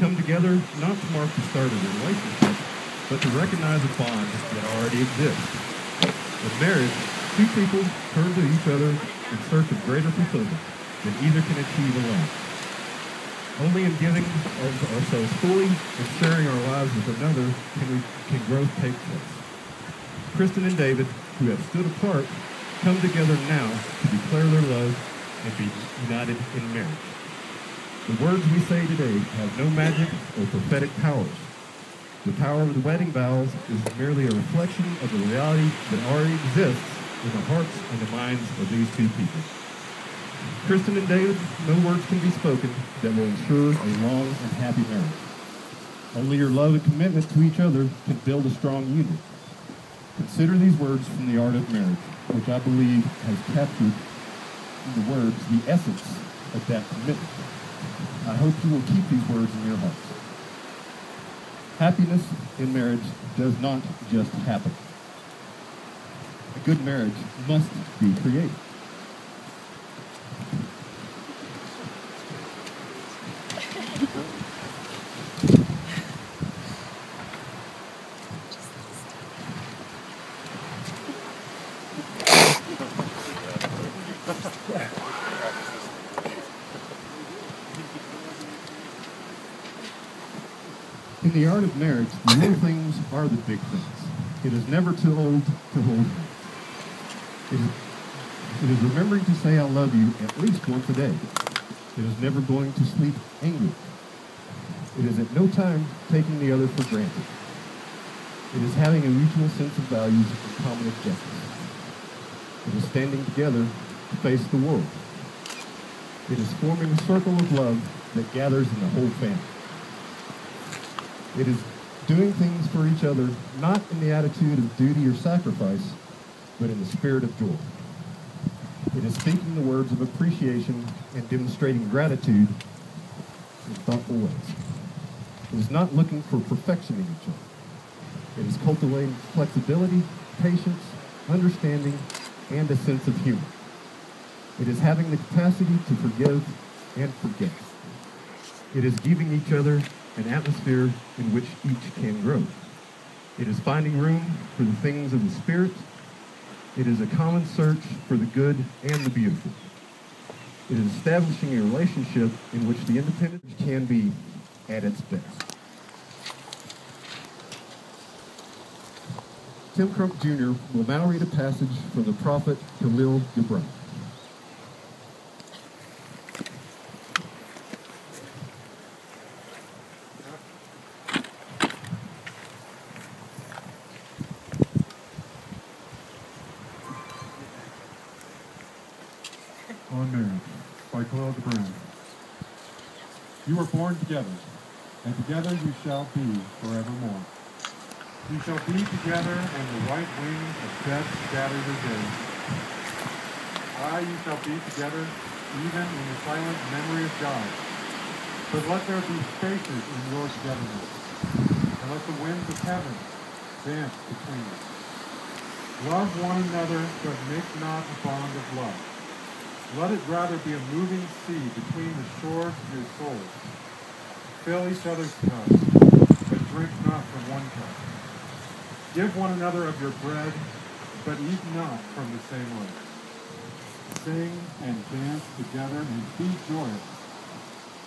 come together not to mark the start of a relationship, but to recognize a bond that already exists. In marriage, two people turn to each other in search of greater fulfillment than either can achieve alone. Only in giving of ourselves fully and sharing our lives with another can growth take place. Kristen and David, who have stood apart, come together now to declare their love and be united in marriage. The words we say today have no magic or prophetic powers. The power of the wedding vows is merely a reflection of the reality that already exists in the hearts and the minds of these two people. Kristen and David, no words can be spoken that will ensure a long and happy marriage. Only your love and commitment to each other can build a strong union. Consider these words from The Art of Marriage, which I believe has captured in the words the essence of that commitment. I hope you will keep these words in your hearts. Happiness in marriage does not just happen. A good marriage must be created. In the art of marriage, the little things are the big things. It is never too old to hold hands. It is remembering to say I love you at least once a day. It is never going to sleep angry. It is at no time taking the other for granted. It is having a mutual sense of values and common objectives. It is standing together to face the world. It is forming a circle of love that gathers in the whole family. It is doing things for each other, not in the attitude of duty or sacrifice, but in the spirit of joy. It is speaking the words of appreciation and demonstrating gratitude in thoughtful ways. It is not looking for perfection in each other. It is cultivating flexibility, patience, understanding, and a sense of humor. It is having the capacity to forgive and forget. It is giving each other an atmosphere in which each can grow. It is finding room for the things of the Spirit. It is a common search for the good and the beautiful. It is establishing a relationship in which the independent can be at its best. Tim Crump Jr. will now read a passage from the prophet Khalil Gibran. On Marriage by Khalil Gibran. You were born together, and together you shall be forevermore. You shall be together when the white wings of death scatter your days. Aye, you shall be together even in the silent memory of God. But let there be spaces in your togetherness, and let the winds of heaven dance between you. Love one another, but make not a bond of love. Let it rather be a moving sea between the shores of your souls. Fill each other's cups, but drink not from one cup. Give one another of your bread, but eat not from the same loaf. Sing and dance together and be joyous,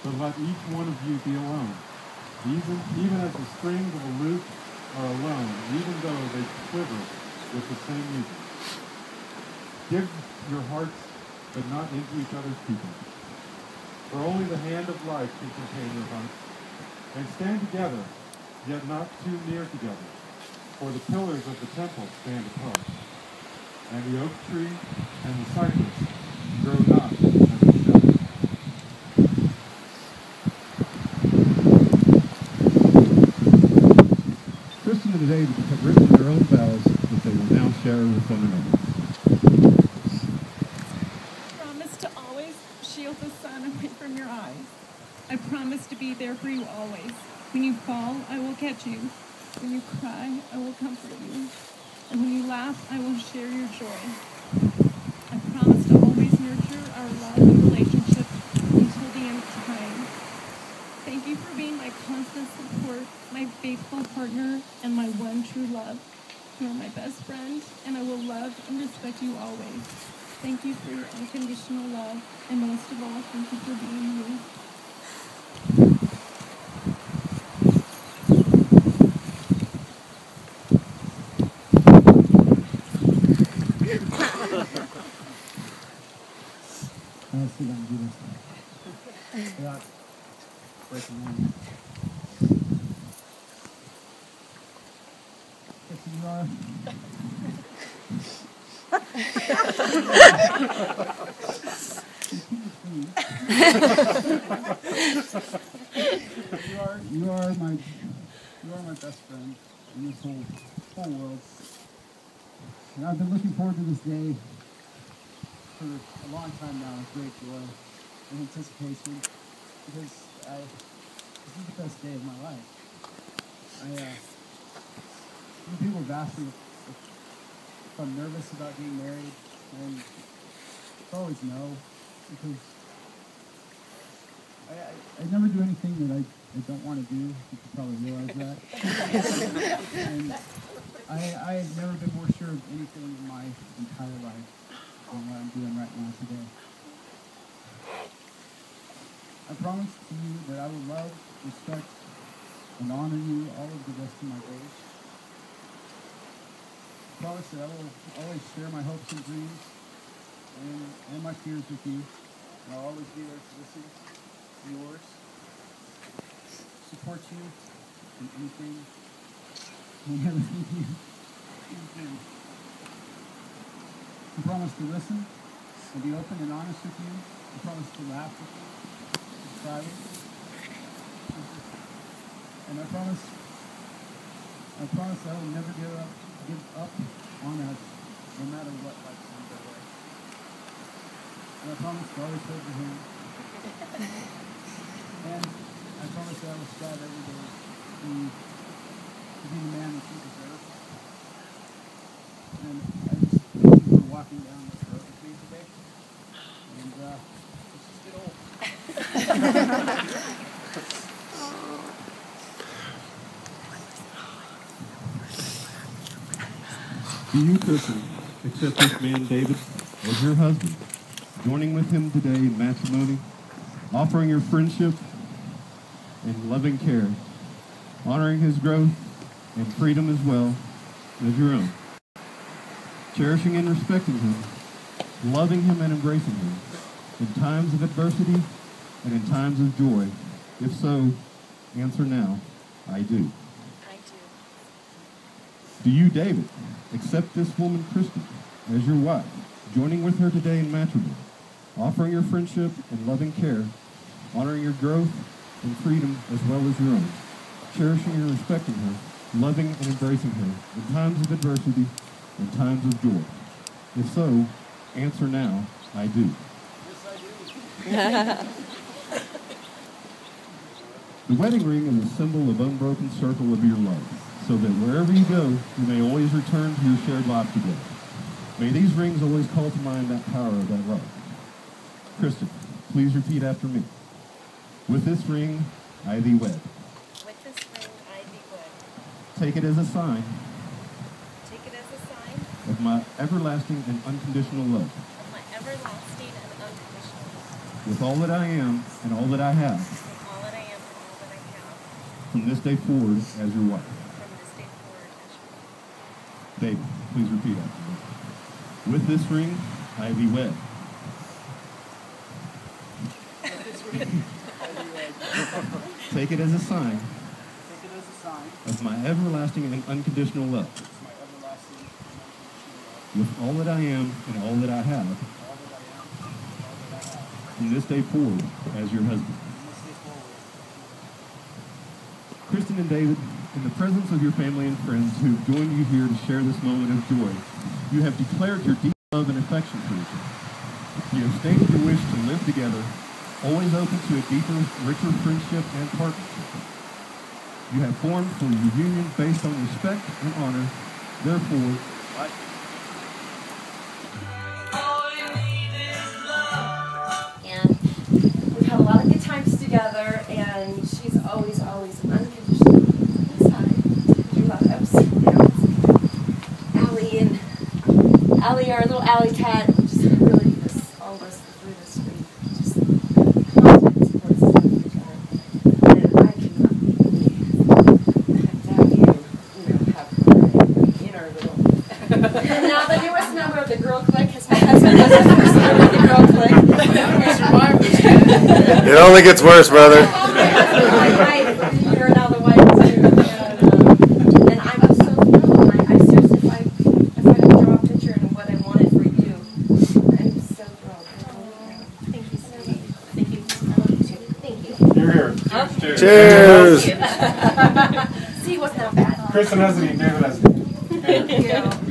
but let each one of you be alone, even as the strings of a lute are alone, even though they quiver with the same music. Give your hearts, but not into each other's keeping. For only the hand of life can contain your hearts. And stand together, yet not too near together. For the pillars of the temple stand apart. And the oak tree and the cypress grow not as a shadow. Kristen and David have written their own vows that they will now share with one another. Shield the sun away from your eyes. I promise to be there for you always. When you fall, I will catch you. When you cry, I will comfort you. And when you laugh, I will share your joy. I promise to always nurture our love and relationship until the end of time. Thank you for being family, my constant support, my faithful partner, and my one true love. You are my best friend, and I will love and respect you always. Thank you for your unconditional love, and most of all, thank you for being you. Let's see if I can do this without breaking one. You are. you are my best friend in this whole world. And I've been looking forward to this day for a long time now with great joy and anticipation because this is the best day of my life. Some people have asked me if I'm nervous about getting married, and it's always no, because I never do anything that I don't want to do. You can probably realize that. And I have never been more sure of anything in my entire life than what I'm doing right now today. I promise to you that I will love, respect, and honor you all of the rest of my days. I promise that I will always share my hopes and dreams and my fears with you. And I'll always be there to listen to yours, support you in anything and everything you do. I promise to listen and be open and honest with you. I promise to laugh with you, to cry with you. And I promise I will never give up on us, no matter what life comes our way. And I promise to always hold your hand. And I promise that I will strive every day to be the man that you deserve. And I just thank you for walking down this road with me today. And let's just get old. Do you, Kristen, accept this man, David, as your husband, joining with him today in matrimony, offering your friendship and loving care, honoring his growth and freedom as well as your own, cherishing and respecting him, loving him and embracing him in times of adversity and in times of joy? If so, answer now, I do. I do. Do you, David, accept this woman, Kristen, as your wife, joining with her today in matrimony, offering your friendship and loving care, honoring your growth and freedom as well as your own, cherishing and respecting her, loving and embracing her in times of adversity and times of joy? If so, answer now, I do. Yes, I do. The wedding ring is a symbol of unbroken circle of your love, so that wherever you go, you may always return to your shared life together. May these rings always call to mind that power of that love. Kristen, please repeat after me. With this ring, I thee wed. With this ring, I thee wed. Take it as a sign Take it as a sign of my everlasting and unconditional love. of my everlasting and unconditional love. With all that I am and all that I have, With all that I am and all that I have, from this day forward as your wife. from this day forward as your wife. David, please repeat after me. With this ring, I thee wed. Take it as a sign Take it as a sign of my everlasting and unconditional love. of my everlasting and unconditional love. With all that I am and all that I have, All that I am and all that I have. from this day forward as your husband. From this day forward. Kristen and David, in the presence of your family and friends who have joined you here to share this moment of joy, you have declared your deep love and affection for each other. You have stated your wish to live together, always open to a deeper, richer friendship and partnership. You have formed for your union based on respect and honor. Therefore, And we've had a lot of good times together, and she's always always an unconditional inside. We love ups and downs. Allie, our little alley cat, just really just all of us through this week. Just constant support system for each other. And I cannot believe that you have her in our little. Now the newest member of the girl clique is my husband. That's the first member of the girl clique. It only gets worse, brother. My husband, you're now the wife too. And I'm so thrilled. I seriously, if I could draw a picture and what I wanted for you, I'm so thrilled. Thank you, sweetie. Thank you. I love you too. Thank you. You're here. Okay. Cheers. See, it wasn't that bad. Kristen hasn't eaten, David hasn't eaten. Thank you.